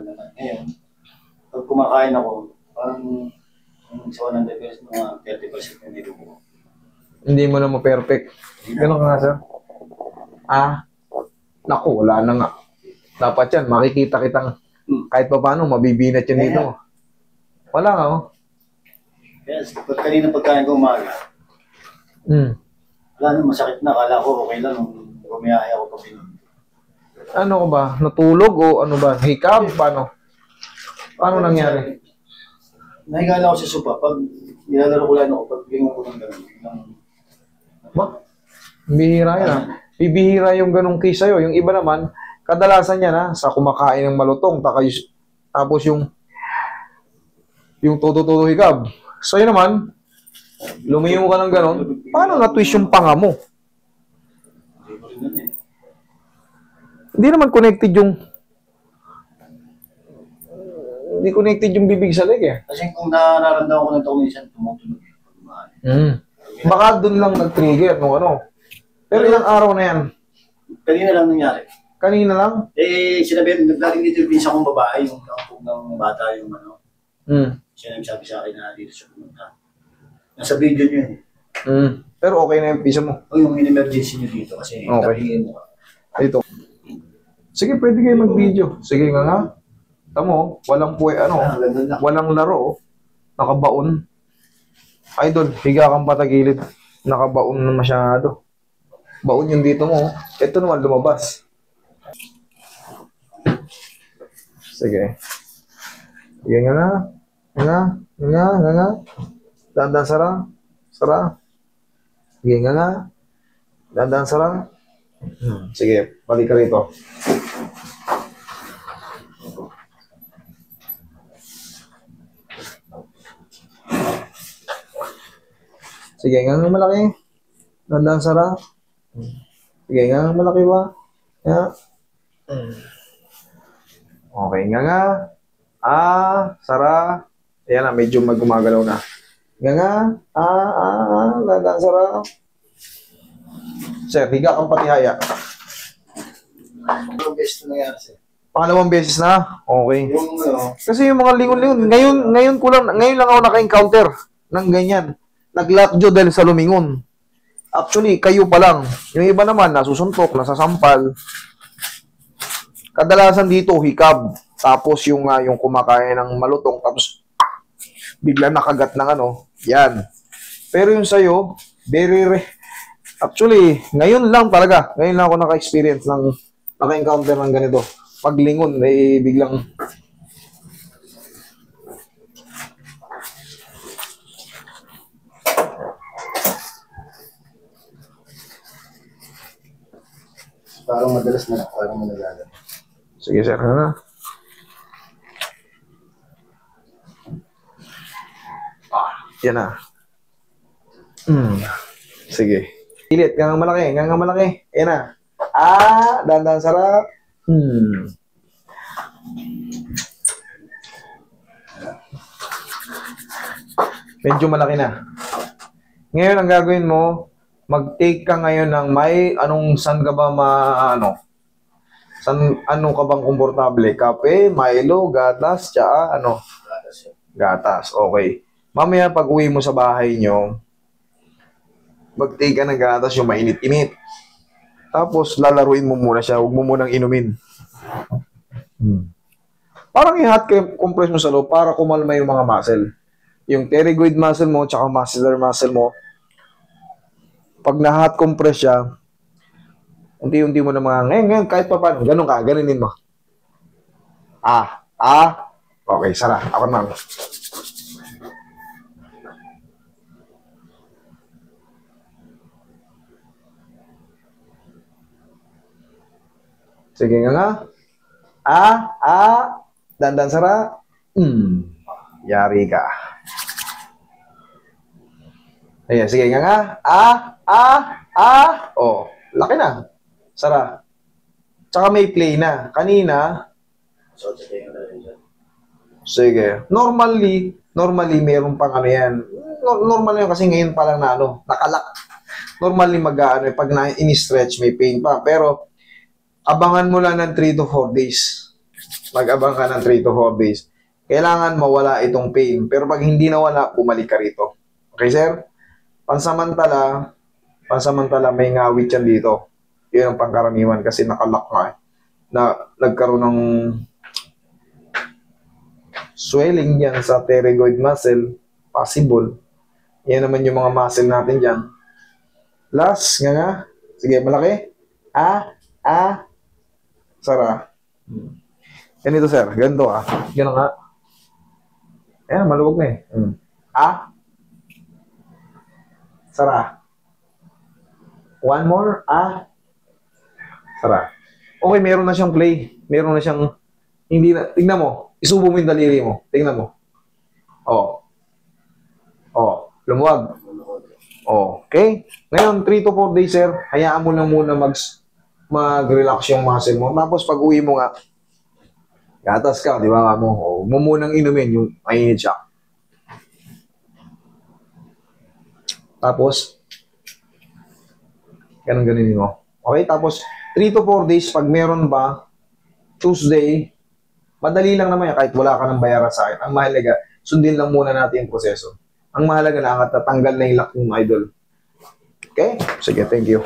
naman. Ngayon, pag kumakain ako, parang sa 100%, mga 30% na nilo ko. Hindi mo na perfect. Ganun ka nga, sir. Naku, wala na nga. Dapat yan, makikita kitang kahit pa paano, mabibinat yun dito. Wala nga, oh. Yes, pag kanina pagkain ko umaga, wala na, masakit na. Akala ko okay lang nung rumiyahe ako pag pinon. Ano ko ba? Natulog o ano ba? Hikab? Paano? Paano nangyari? Nahigala ako sa sopa. Pag nilalaro ko lang ako, pag lingon ko ng gano'n. Ba? Bihira yan, ah. Bibihira yung ganong case sa'yo. Yung iba naman, kadalasan yan, ha, sa kumakain ng malutong, tapos yung todo-todo hikab. Sa'yo naman, lumiyo ka ng ganon, paano na-twist yung panga mo? Hindi naman connected yung bibig sa leg, eh. Kasi kung nararamdaman ko ng taong minsan, tumutunog. Baka dun lang nag-trigger nung ano. Pero ilang araw na yan? Kanina lang nangyari. Kanina lang? Sinabi, nagdating dito yung pinsa kong babae, yung nakapog ng bata, yung ano. Siya nagsabi sa akin na dito siya pumunta. Nasa video niyo yun. Pero okay na yung pisa mo? O yung in-emergency niyo dito kasi tabihin mo ka. Ito. Sige, pwede kayo mag-video. Sige nga. Tamo, walang walang laro. Nakabaon. Idol, higa kang patagilid. Nakabaon na masyado. Baon yung dito mo. Ito naman lumabas. Sige. Sige nga. Nga. Dandan sara. Sige nga. Dandan sara. Sige, balik ka rito. Sige nga malaki. Dandan sara. Sige nga malaki ba? Yeah. Okay nga. Sara. Ayan na, medyo gumagalaw na. Nga. Dandan sara. Sir, higa kang patihaya. Pangalawang beses na nangyari, sir. Pangalawang beses na? Okay. Yung, kasi yung mga lingon-lingon, ngayon lang ako naka-encounter ng ganyan. Nag-lockjaw dahil sa lumingon. Actually, kayo pa lang. Yung iba naman, nasusuntok, nasasampal. Kadalasan dito, hikab. Tapos yung kumakain ng malutong, tapos bigla nakagat ng ano. Yan. Pero yung sa'yo, actually, ngayon lang ako naka-experience naka-encounter ng ganito. Paglingon, biglang parang madalas na parang manalagan. Sige, sir. Yan na. Sige. Pilit. Nga malaki. Yan na. Dandan sarap. Medyo malaki na. Ngayon, ang gagawin mo, mag-take ka ngayon ng saan ka ba ano ka bang komportable? Kape, Milo, gatas, tsaka Gatas, okay. Mamaya pag uwi mo sa bahay nyo, mag-take ka ng gatas yung mainit-init. Tapos lalaruin mo muna siya, huwag mo munang inumin. Parang i-hot compress mo sa loob para kumalma yung mga muscle. Yung pterygoid muscle mo, tsaka muscular muscle mo, pag na-hot compress siya, unti-unti mo na ngayon, kahit pa paano, ganinin mo. Okay, sara, ako naman. Sige nga. Dandan sara. Yari ka. Ayan, sige nga. Oh, laki na. Sara. Tsaka may play na. Kanina. Sige. Normally, meron pang yan. Normal yun kasi ngayon pa lang nakalak. Normally pag in-stretch may pain pa. Pero, abangan mo lang ng 3 to 4 days. Mag-abang ka ng 3 to 4 days. Kailangan mawala itong pain. Pero pag hindi nawala, bumalik ka rito. Okay, sir? Pansamantala may ngawit yan dito. Yun ang pangkaraniwan kasi nakalock ka. Nagkaroon ng swelling yan sa pterygoid muscle. Possible. Yan naman yung mga muscle natin dyan. Last, nga. Sige, malaki. Sara. Ganito, sir. Ganito, Ganun nga. Ayan, maluwag na eh. Sara. One more. Sara. Okay, meron na siyang play. Meron na siyang, hindi na, tingnan mo. Isubo mo yung daliri mo. Tingnan mo. Lumuwag. Okay. Ngayon, 3 to 4 days, sir. Hayaan mo lang muna mag-relax yung muscle mo. Tapos, pag uwi mo nga, gatas ka, di ba mo? Huwag mo munang inumin yung mainit siya. Tapos, ganun-ganunin mo. Okay, tapos, 3 to 4 days, pag meron ba, Tuesday, madali lang naman yan, kahit wala ka ng bayaran sa akin. Ang mahalaga, sundin lang muna natin yung proseso. Ang mahalaga na, tatanggal na yung lock ng idol. Okay? Sige, thank you.